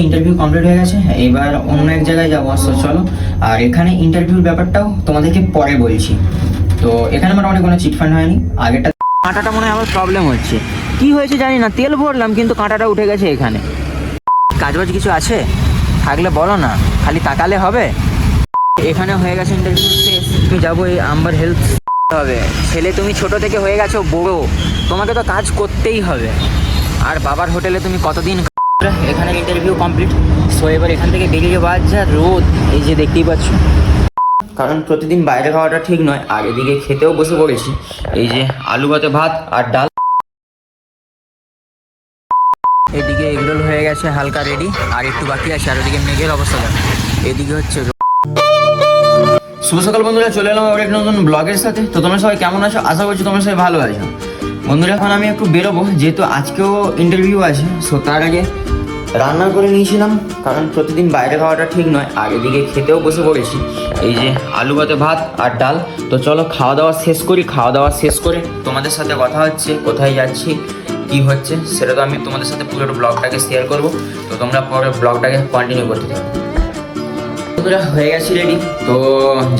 Interview complete হয়ে গেছে, এবার অন্য এক জায়গায় যাবো। সো চলো। আর এখানে ইন্টারভিউর ব্যাপারটাও তোমাদেরকে পরে বলছি। তো এখানে মোটামুটি কোনো চিটফান্ড হয়নি। আগেরটা কাঁটাটা মনে হয় আমার প্রবলেম হচ্ছে, কি হয়েছে জানি না। তেল ভরলাম কিন্তু কাঁটাটা উঠে গেছে এখানে। কাজবাজ কিছু আছে থাকলে বলো না, খালি তাকালে হবে। এখানে হয়ে গেছে ইন্টারভিউ শেষ, তুমি যাবো এই আম্বার হেলথ হবে। ছেলে তুমি ছোট থেকে হয়ে গেছো বড়, তোমাকে তো কাজ করতেই হবে। আর বাবার হোটেলে তুমি কতদিন। এখানে ইন্টারভিউ কমপ্লিট। সো এবার এখান থেকে বেরিয়ে যাবো। আজ যা রোদ, এই যে দেখতেই পাচ্ছ। কারণ প্রতিদিন বাইরে খাওয়াটা ঠিক নয়। আর এদিকে খেতেও বসে পড়েছি, এই যে আলু ভাতে ভাত আর ডাল। এদিকে এগরোল হয়ে গেছে হালকা রেডি, আর একটু বাকি আছে। আর ওদিকে মেঘের অবস্থা দেখো, এদিকে হচ্ছে। শুভ সকাল বন্ধুরা, চলে এলাম আবার এক নতুন ব্লগের সাথে। তো তোমরা সবাই কেমন আছো? আশা করছি তোমরা সবাই ভালো আছো বন্ধুরা। এখন আমি একটু বেরোবো, যেহেতু আজকেও ইন্টারভিউ আছে। সো তার আগে রান্না করে নিয়েছিলাম, কারণ প্রতিদিন বাইরে খাওয়াটা ঠিক নয়। আর এদিকে খেতেও বসে পড়েছি, এই যে আলু ভাতে ভাত আর ডাল। তো চলো খাওয়া দাওয়া শেষ করি। খাওয়া দাওয়া শেষ করে তোমাদের সাথে কথা হচ্ছে, কোথায় যাচ্ছি কি হচ্ছে সেটা তো আমি তোমাদের সাথে পুরো ব্লগটাকে শেয়ার করব। তো তোমরা পরে ব্লগটাকে কন্টিনিউ করতে থাকো। বন্ধুরা হয়ে গেছি রেডি, তো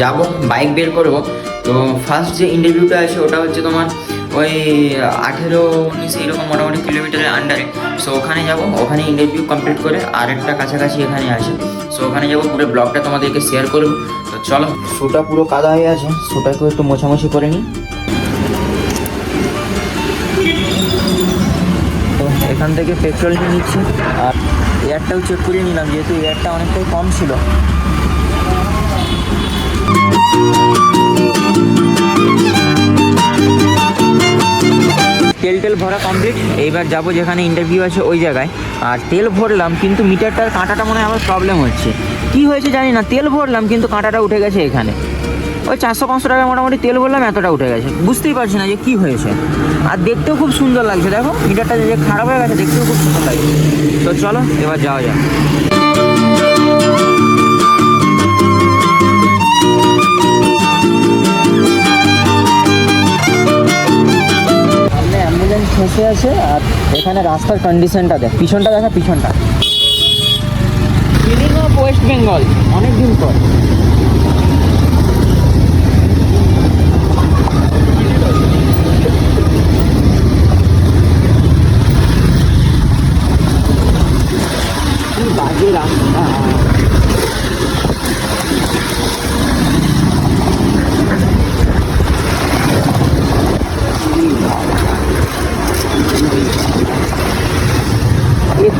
যাব, বাইক বের করব। তো ফার্স্ট যে ইন্টারভিউটা আছে ওটা হচ্ছে তোমার ওই 18-19 এইরকম মোটামুটি কিলোমিটারের আন্ডারে। সো ওখানে যাব, ওখানে ইন্টারভিউ কমপ্লিট করে আরেকটা কাছাকাছি এখানে আছে। সো ওখানে যাব, পুরো ব্লগটা তোমাদেরকে শেয়ার করব। তো চলো। শুটা পুরো কাদা হয়ে আছে, শুটাকেও একটু মোছামুছি করে নিই। তো এখান থেকে পেট্রোল নিয়ে নিচ্ছি, আর এয়ারটাও চেক করে নিলাম, যেহেতু এয়ারটা অনেকটাই কম ছিল। তেল ভরা কমপ্লিট। এইবার যাবো যেখানে ইন্টারভিউ আছে ওই জায়গায়। আর তেল ভরলাম কিন্তু মিটারটার কাঁটাটা মনে হয় আমার প্রবলেম হচ্ছে, কি হয়েছে জানি না। তেল ভরলাম কিন্তু কাঁটাটা উঠে গেছে এখানে। ওই 400-500 টাকা মোটামুটি তেল ভরলাম, এতটা উঠে গেছে। বুঝতেই পারছি না যে কী হয়েছে। আর দেখতেও খুব সুন্দর লাগছে, দেখো মিটারটা যে খারাপ হয়ে গেছে, দেখতেও খুব সুন্দর লাগছে। তো চলো এবার যাওয়া যাক। অ্যাম্বুলেন্স ফেঁসে আছে, আর এখানে রাস্তার কন্ডিশনটা দেখ, পিছনটা দেখা, পিছনটা। ফিলিং অফ ওয়েস্ট বেঙ্গল অনেকদিন পর। বাজে রাস্তা।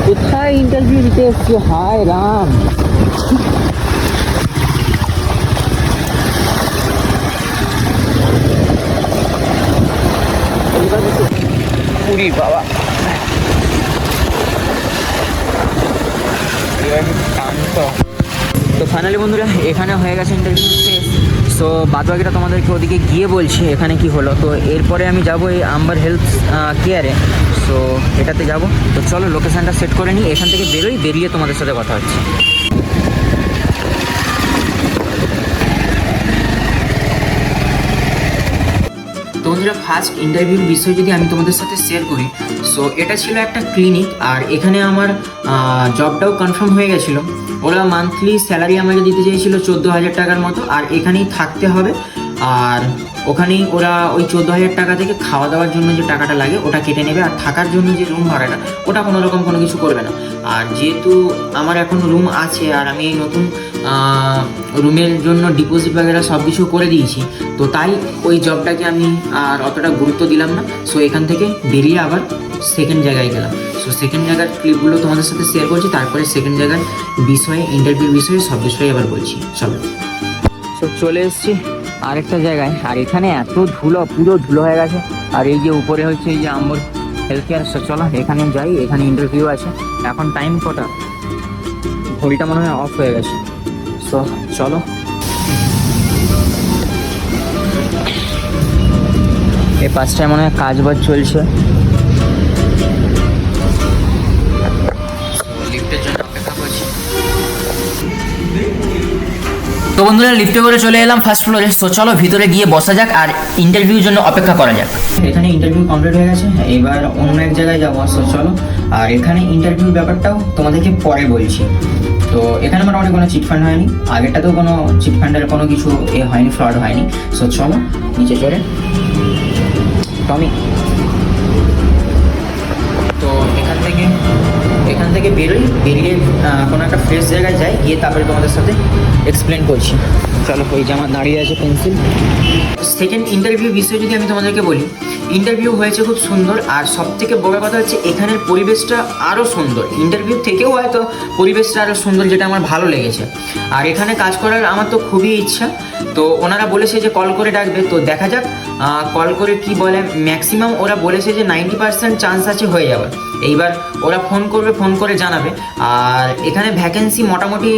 কোথায় ইন্টারভিউ দিতে এসছি, হায় রাম। পুরি বাবা, তো ফাইনালি বন্ধুরা এখানে হয়ে গেছে ইন্টারভিউ শেষ। সো বাদবাকিটা তোমাদেরকে ওদিকে গিয়ে বলছি এখানে কি হলো। তো এরপরে আমি যাবো এই আম্বার হেলথ কেয়ারে। সো এটাতে যাব। তো চলো লোকেশানটা সেট করে নিই, এখান থেকে বেরিয়ে তোমাদের সাথে কথা হচ্ছে। তো বন্ধুরা ফার্স্ট ইন্টারভিউর বিষয় যদি আমি তোমাদের সাথে শেয়ার করি, সো এটা ছিল একটা ক্লিনিক। আর এখানে আমার জবটাও কনফার্ম হয়ে গেছিলো। ওরা মান্থলি স্যালারি আমাকে দিতে চেয়েছিলো 14,000 টাকার মতো, আর এখানেই থাকতে হবে। আর ওখানেই ওরা ওই 14,000 টাকা থেকে খাওয়া দাওয়ার জন্য যে টাকাটা লাগে ওটা কেটে নেবে, আর থাকার জন্য যে রুম ভাড়াটা ওটা কোনো রকম কোনো কিছু করবে না। আর যেহেতু আমার এখন রুম আছে, আর আমি এই নতুন রুমের জন্য ডিপোজিট বাগেরা সব কিছু করে দিয়েছি, তো তাই ওই জবটাকে আমি আর অতটা গুরুত্ব দিলাম না। সো এখান থেকে বেরিয়ে আবার সেকেন্ড জায়গায় গেলাম। সো সেকেন্ড জায়গার ক্লিপগুলো তোমাদের সাথে শেয়ার করছি, তারপরে সেকেন্ড জায়গার বিষয়ে, ইন্টারভিউ বিষয়ে সব বিষয়ে আবার বলছি। চলো। সো চলে এসেছি আরেকটা জায়গায়, আর এখানে এত ধুলো, পুরো ধুলো হয়ে গেছে। আর এই যে উপরে হচ্ছে এই যে আম্বর হেলথ কেয়ার। চলো এখানে যাই, এখানে ইন্টারভিউ আছে। এখন টাইম কটা, ঘড়িটা মনে হয় অফ হয়ে গেছে। সো চলো। এই পাঁচটায় মনে হয় কাজ বাজ চলছে। লিফটের জন্য অপেক্ষা করছি। তো বন্ধুরা লিফটে করে চলে এলাম ফার্স্ট ফ্লোরে। সো চলো ভিতরে গিয়ে বসা যাক আর ইন্টারভিউর জন্য অপেক্ষা করা যাক। এখানে ইন্টারভিউ কমপ্লিট হয়ে গেছে, এবার অন্য এক জায়গায় যাবো। সো চলো, আর এখানে ইন্টারভিউ ব্যাপারটাও তোমাদেরকে পরে বলছি। তো এখানে মোটামুটি কোনো চিটফান্ড হয়নি, আগেরটাতেও কোনো চিটফান্ডের কোনো কিছু হয়নি, ফ্রড হয়নি। সো চলো নিচে চলে টমি। তো এখান থেকে বেরিয়ে কোনো একটা ফ্রেশ জায়গায় যাই, গিয়ে তারপরে তোমাদের সাথে এক্সপ্লেন করছি। চলো, ওই যে আমার দাঁড়িয়ে আছে পেন্সিল। সেকেন্ড ইন্টারভিউ বিষয়ে যদি আমি তোমাদেরকে বলি, ইন্টারভিউ হয়েছে খুব সুন্দর, আর সব থেকে বড় কথা হচ্ছে এখানের পরিবেশটা আরও সুন্দর। ইন্টারভিউ থেকেও হয়তো পরিবেশটা আরও সুন্দর, যেটা আমার ভালো লেগেছে। আর এখানে কাজ করার আমার তো খুবই ইচ্ছা। তো ওনারা বলেছে যে কল করে ডাকবে, তো দেখা যাক কল করে কি বলে। ম্যাক্সিমাম ওরা বলেছে যে 90% চান্স আছে হয়ে যাবে। এইবার ওরা ফোন করে জানাবে। আর এখানে ভ্যাকেন্সি মোটামুটি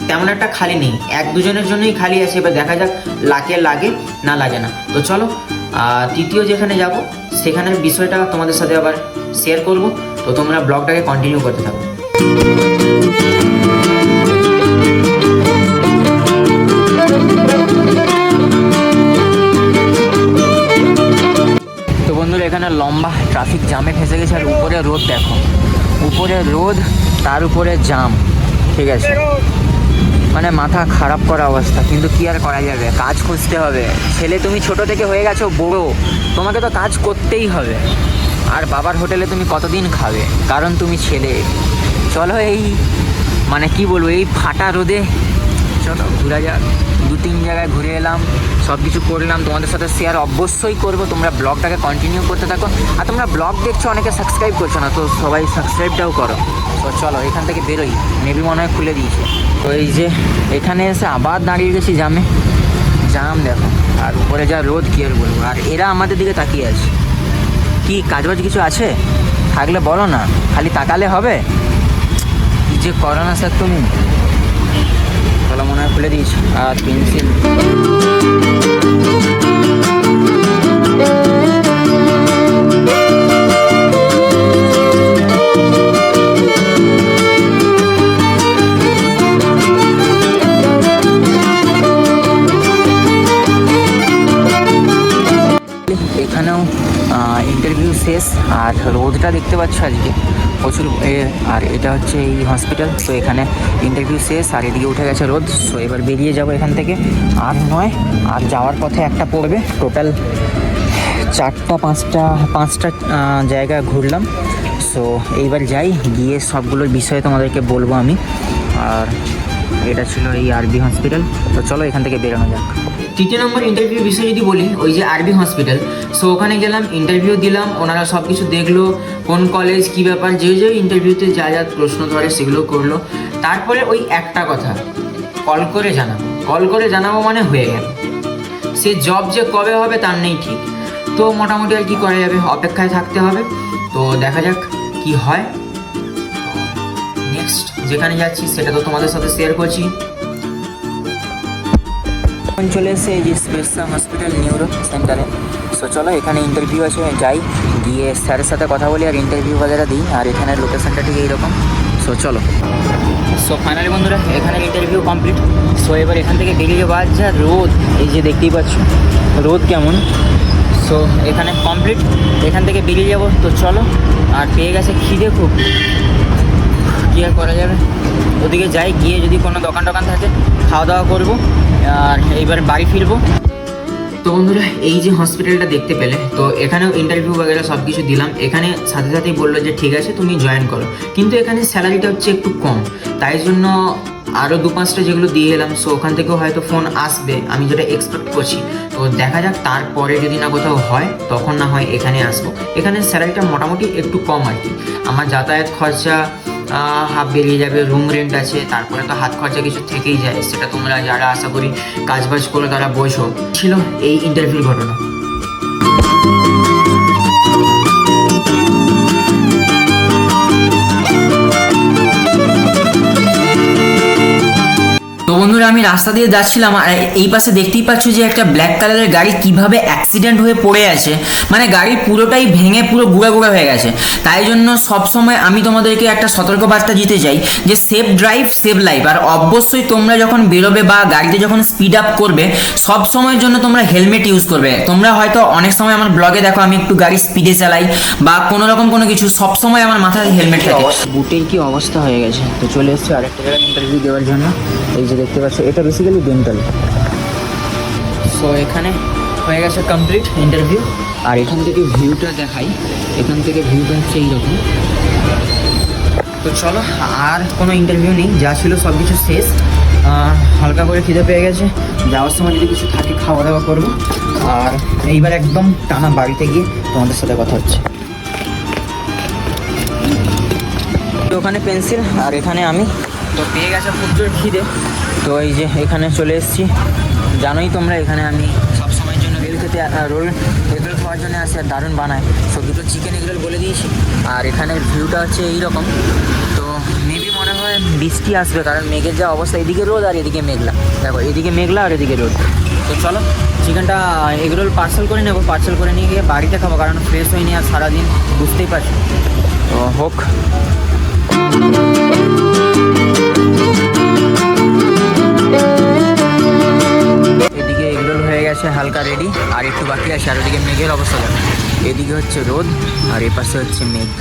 তেমন একটা খালি নেই, 1-2 জনের জন্যই খালি আছে। এবার দেখা যাক লাগে না লাগে না। তো চলো তৃতীয় যেখানে যাব সেখানের বিষয়টা তোমাদের সাথে আবার শেয়ার করব। তো তোমরা ব্লগটাকে কন্টিনিউ করতে থাকো। তো বন্ধুরা এখানে লম্বা ট্রাফিক জ্যামে ফেসে গেছে, আর উপরে রোদ দেখো, উপরে রোদ তার উপরে জ্যাম, ঠিক আছে, মানে মাথা খারাপ করা অবস্থা। কিন্তু কি আর করা যাবে, কাজ খুঁজতে হবে। ছেলে তুমি ছোট থেকে হয়ে গেছো বড়, তোমাকে তো কাজ করতেই হবে। আর বাবার হোটেলে তুমি কতদিন খাবে, কারণ তুমি ছেলে। চলো এই মানে কি বলবো, এই ফাটা রোদে চলো ঘুরা যাক। 2-3 জায়গায় ঘুরে এলাম, সব কিছু করলাম, তোমাদের সাথে শেয়ার অবশ্যই করবো। তোমরা ব্লগটাকে কন্টিনিউ করতে থাকো। আর তোমরা ব্লগ দেখছো, অনেকে সাবস্ক্রাইব করছো না, তো সবাই সাবস্ক্রাইবটাও করো। তো চলো এখান থেকে বেরোই, মেবি মনে হয় খুলে দিয়েছে। তো এই যে এখানে এসে আবার দাঁড়িয়ে গেছি জাম দেখো, আর উপরে যা রোদ কি আর বলবো। আর এরা আমাদের দিকে তাকিয়ে আছে। কি কাজবাজ কিছু আছে থাকলে বলো না, খালি তাকালে হবে? কি যে করো না স্যার তুমি। চলো মনে হয় খুলে দিয়েছি। আর পেন্সিল এখানেও ইন্টারভিউ শেষ। আর রোদটা দেখতে পাচ্ছ আজকে প্রচুর। আর এটা হচ্ছে এই হসপিটাল। তো এখানে ইন্টারভিউ শেষ, আর এদিকে উঠে গেছে রোদ। সো এবার বেরিয়ে যাব এখান থেকে। আর নয়, আর যাওয়ার পথে একটা পড়বে। টোটাল 4-5টা জায়গা ঘুরলাম। সো এইবার যাই, গিয়ে সবগুলোর বিষয়ে তোমাদেরকে বলবো আমি। আর এটা ছিল এই আরবি হসপিটাল। তো চলো এখান থেকে বেরোনো যাক। তৃতীয় নম্বর ইন্টারভিউ বিষয়ে যদি বলি, ওই যে আরবি হসপিটাল। সো ওখানে গেলাম, ইন্টারভিউ দিলাম, ওনারা সব কিছু দেখলো, কোন কলেজ কী ব্যাপার, যে ইন্টারভিউতে যা প্রশ্ন ধরে সেগুলো করলো। তারপরে ওই একটা কথা, কল করে জানাবো মানে হয়ে গেল। সে জব যে কবে হবে তার নেই ঠিক। তো মোটামুটি আর কি করা যাবে, অপেক্ষায় থাকতে হবে। তো দেখা যাক কি হয়। নেক্সট যেখানে যাচ্ছি সেটা তো তোমাদের সাথে শেয়ার করছি। চলে এসে এই যে স্পেসা হসপিটাল নিউরো সেন্টারে। সো চলো এখানে ইন্টারভিউ আছে, যাই গিয়ে স্যারের সাথে কথা বলি আর ইন্টারভিউ বাজারে দিই। আর এখানের লোকেশনটা ঠিক এইরকম। সো চলো। সো ফাইনালি বন্ধুরা এখানে ইন্টারভিউ কমপ্লিট। সো এবার এখান থেকে বেরিয়ে যাবো। যা রোদ, এই যে দেখতেই পাচ্ছ রোদ কেমন। সো এখানে কমপ্লিট, এখান থেকে বেরিয়ে যাব। তো চলো, আর পেয়ে গেছে খিদে খুব, কী আর করা যাবে। ওদিকে যাই, গিয়ে যদি কোনো দোকান থাকে খাওয়া দাওয়া করবো, আর এইবার বাড়ি ফিরবো। তো বন্ধুরা এই যে হসপিটালটা দেখতে পেলে, তো এখানেও ইন্টারভিউ বগেরা সব কিছু দিলাম। এখানে সাথেই বললো যে ঠিক আছে তুমি জয়েন করো, কিন্তু এখানে স্যালারিটা হচ্ছে একটু কম, তাই জন্য আরও 2-5টা যেগুলো দিয়ে এলাম। সো ওখান থেকেও হয়তো ফোন আসবে, আমি যেটা এক্সপেক্ট করছি। তো দেখা যাক, তারপরে যদি না কোথাও হয় তখন না হয় এখানে আসবো। এখানে স্যালারিটা মোটামুটি একটু কম আর কি। আমার যাতায়াত খরচা হাফ বেরিয়ে যাবে, রুম রেন্ট আছে, তারপরে তো হাত খরচা কিছু থেকেই যায়। সেটা তোমরা যারা আশা করি কাজবাজ করে তারা বোঝো। ছিল এই ইন্টারভিউর ঘটনা। তো বন্ধুরা আমি রাস্তা দিয়ে যাচ্ছিলাম আর এই পাশে দেখতেই পাচ্ছ যে একটা ব্ল্যাক কালারের গাড়ি কিভাবে অ্যাক্সিডেন্ট হয়ে পড়ে আছে, মানে গাড়ি পুরোটাই ভেঙে পুরো গুঁড়া গুঁড়া হয়ে গেছে। তাই জন্য সবসময় আমি তোমাদেরকে একটা সতর্কবার্তা দিতে চাই যে সেফ ড্রাইভ সেভ লাইফ। আর অবশ্যই তোমরা যখন বেরোবে বা গাড়িতে যখন স্পিড আপ করবে সব সময়ের জন্য তোমরা হেলমেট ইউজ করবে। তোমরা হয়তো অনেক সময় আমার ব্লগে দেখো আমি একটু গাড়ি স্পিডে চালাই বা কোনো রকম কোনো কিছু, সব সময় আমার মাথায় হেলমেট থাকে। বুটের কি অবস্থা হয়ে গেছে। তো চলে এসেছি আরেকটা জায়গায় ইন্টারভিউ দেওয়ার জন্য। এই যে দেখতে পাচ্ছ এটা বেসিক্যালি ডেন্টাল। সো এখানে হয়ে গেছে কমপ্লিট ইন্টারভিউ। আর এখান থেকে ভিউটা দেখাই, এখান থেকে ভিউটা হচ্ছে এইরকম। তো চলো, আর কোনো ইন্টারভিউ নেই, যা ছিল সব কিছু শেষ। হালকা করে খিদে পেয়ে গেছে, যাওয়ার সময় যদি কিছু থাকে খাওয়া দাওয়া করবো। আর এইবার একদম টানা বাড়িতে গিয়ে তোমাদের সাথে কথা হচ্ছে। ওখানে পেন্সিল আর এখানে আমি, তো পেয়ে গেছে খুব জোর খিদে। তো এই যে এখানে চলে এসেছি, জানোই তোমরা এখানে আমি সব সময়ের জন্য রোল খেতে রোল এগরোল খাওয়ার জন্য আসি আর দারুণ বানায়। সো দুটো চিকেন এগরোল বলে দিয়েছি। আর এখানের ভিউটা হচ্ছে এইরকম। তো মেবি মনে হয় বৃষ্টি আসবে, কারণ মেঘের যা অবস্থা, এদিকে রোদ আর এদিকে মেঘলা। দেখো এদিকে মেঘলা আর এদিকে রোদ। তো চলো চিকেনটা এগরোল পার্সেল করে নেবো, পার্সেল করে নিয়ে গিয়ে বাড়িতে খাবো, কারণ ফ্রেশ হয়নি আর সারাদিন, বুঝতেই পারছি। তো হোক। এদিকে এগরোল হয়ে গেছে হালকা রেডি, আর একটু বাকি আছে। আর ওদিকে মেঘের অবস্থা দেখো, এদিকে হচ্ছে রোদ আর এপাশে হচ্ছে মেঘ।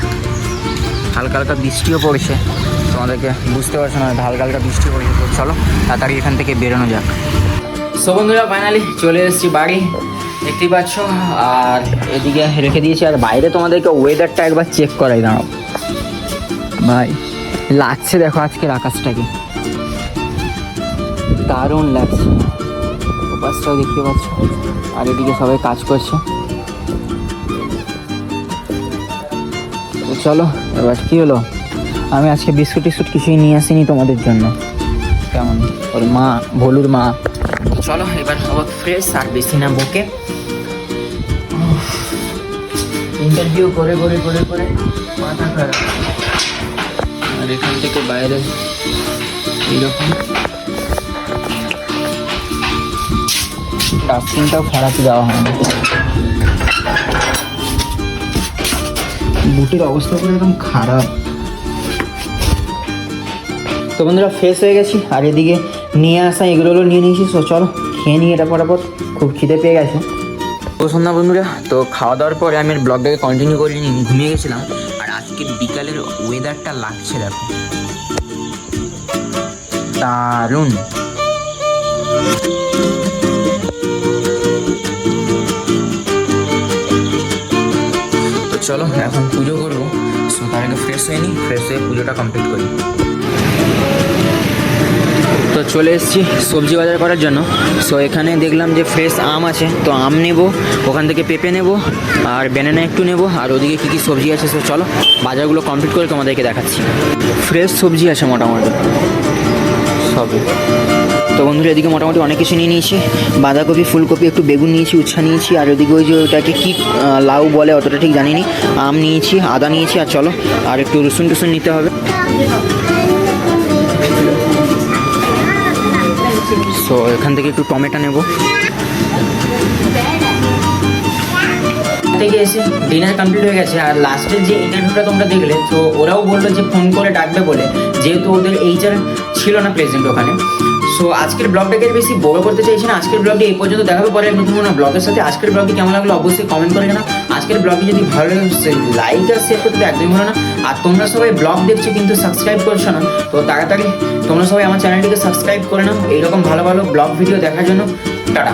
হালকা হালকা বৃষ্টিও পড়ছে, তোমাদেরকে বুঝতে পারছো না, হালকা হালকা বৃষ্টি পড়ছে। তো চলো তাড়াতাড়ি এখান থেকে বেরোনো যাক। সো বন্ধুরা ফাইনালি চলে এসেছি বাড়ি, দেখতেই পাচ্ছ। আর এদিকে রেখে দিয়েছি। আর বাইরে তোমাদেরকে ওয়েদারটা একবার চেক করাই দাঁড়াও ভাই, লাগছে দেখো আজকের আকাশটাকে, দারুণ লাগছে। ওপাশটাও দেখতে পাচ্ছ, আর এদিকে সবাই কাজ করছে। চলো এবার কি হলো, আমি আজকে বিস্কুট টিস্কুট কিছুই নিয়ে আসিনি তোমাদের জন্য, কেমন ওর মা ভলুর মা। চলো এবার হবো ফ্রেশ, আর বেশি না বকে। ইন্টারভিউ করে করে করে করে মাথা খারাপ। আর এখান থেকে বাইরে এইরকম ডাস্টবিনটাও খারাপই দেওয়া হয় না। বুটের অবস্থা পুরো একদম খারাপ। তো বন্ধুরা ফ্রেশ হয়ে গেছি, আর এদিকে নিয়ে আসা এগুলো নিয়ে নিয়েছি। সো চলো খেয়ে নিই এটা পরাপর, খুব খিদে পেয়ে গেছে। তো সন্ধ্যা বন্ধুরা, তো খাওয়া দাওয়ার পরে আমি ব্লগটাকে কন্টিনিউ করিনি, ঘুমিয়ে গেছিলাম। আর আজকে বিকালের ওয়েদারটা লাগছে দেখো, দারুণ। তো চলো এখন পুজো করবো। সো তার আগে ফ্রেশ হয়ে নিই, ফ্রেশ হয়ে পুজোটা কমপ্লিট করি। তো চলে এসেছি সবজি বাজার করার জন্য। সো এখানে দেখলাম যে ফ্রেশ আম আছে, তো আম নেব, ওখান থেকে পেঁপে নেব, আর ব্যানানা একটু নেব, আর ওদিকে কী কী সবজি আছে। সো চলো বাজারগুলো কমপ্লিট করে তোমাদেরকে দেখাচ্ছি। ফ্রেশ সবজি আছে মোটামুটি সবই। তো বন্ধুরা এদিকে মোটামুটি অনেক কিছু নিয়ে নিয়েছি, বাঁধাকপি, ফুলকপি, একটু বেগুন নিয়েছি, উচ্ছা নিয়েছি, আর ওদিকে ওই যে ওটাকে কী লাউ বলে অতটা ঠিক জানিনি, আম নিয়েছি, আদা নিয়েছি। আর চলো আর একটু রসুন টুসুন নিতে হবে। সো এখান থেকে একটু টমেটো নেব। থেকে এসে ডিনার কমপ্লিট হয়ে গেছে। আর লাস্টের যে ইন্টারভিউটা তোমরা দেখলে, তো ওরাও বললো যে ফোন করে ডাকবে বলে, যেহেতু ওদের এইচআর ছিল না প্রেজেন্ট ওখানে। সো আজকের ব্লগটাকে বেশি বড় করতে চাইছি না, আজকের ব্লগটি এই পর্যন্ত দেখাবে, পরে নতুন কোনো ব্লগের সাথে। আজকের ব্লগটি কেমন লাগলো অবশ্যই কমেন্ট করে জানাও। আজকের ব্লগটি যদি ভালো লাগে লাইক আর শেয়ার করতে একদমই ভালো না। আর তোমরা সবাই ব্লগ দেখছো কিন্তু সাবস্ক্রাইব করছো না, তো তাড়াতাড়ি তোমরা সবাই আমার চ্যানেলটিকে সাবস্ক্রাইব করে নাও এইরকম ভালো ভালো ব্লগ ভিডিও দেখার জন্য। টাটা।